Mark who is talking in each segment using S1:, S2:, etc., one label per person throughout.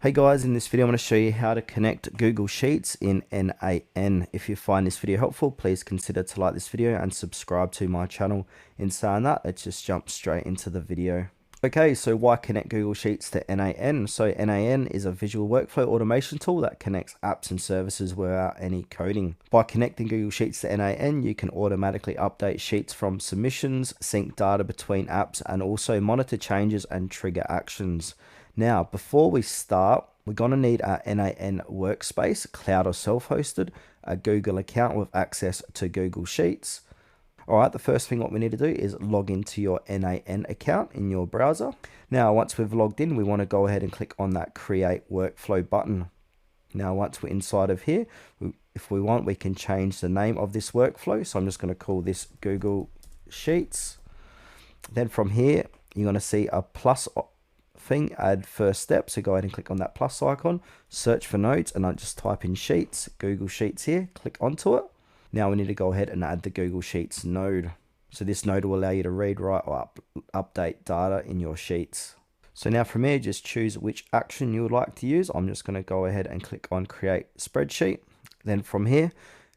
S1: Hey guys, in this video I'm going to show you how to connect Google Sheets in N8N. If you find this video helpful, please consider to like this video and subscribe to my channel. In saying that, let's just jump straight into the video. Okay, so why connect Google Sheets to N8N? So N8N is a visual workflow automation tool that connects apps and services without any coding. By connecting Google Sheets to N8N, you can automatically update sheets from submissions, sync data between apps, and also monitor changes and trigger actions. Now, before we start, we're going to need our N8N workspace, cloud or self-hosted, a Google account with access to Google Sheets. All right, the first thing what we need to do is log into your N8N account in your browser. Now, once we've logged in, we want to go ahead and click on that Create Workflow button. Now, once we're inside of here, if we want, we can change the name of this workflow. So I'm just going to call this Google Sheets. Then from here, you're going to see a plus thing, add first step. So go ahead and click on that plus icon, search for nodes, and I just type in Sheets, Google Sheets here, click onto it. Now we need to go ahead and add the Google Sheets node. So this node will allow you to read, write, or update data in your sheets. So now from here, just choose which action you would like to use. I'm just going to go ahead and click on Create Spreadsheet. Then from here,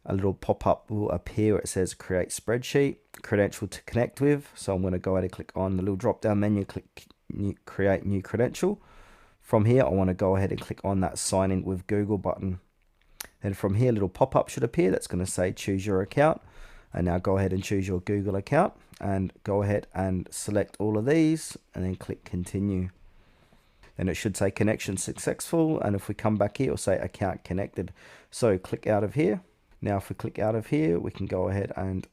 S1: a little pop-up will appear where it says Create Spreadsheet, credential to connect with. So I'm going to go ahead and click on the little drop-down menu, click Create New Credential. From here, I want to go ahead and click on that Sign In with Google button. Then from here, a little pop-up should appear that's going to say choose your account. And now go ahead and choose your Google account and go ahead and select all of these and then click continue. Then it should say connection successful, and if we come back here, it'll say account connected. So click out of here. Now if we click out of here, we can go ahead and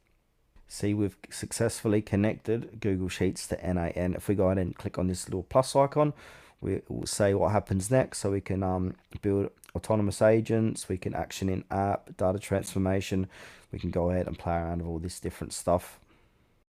S1: see we've successfully connected Google Sheets to N8N. If we go ahead and click on this little plus icon, we will say what happens next. So we can build autonomous agents, we can action in app, data transformation, we can go ahead and play around with all this different stuff.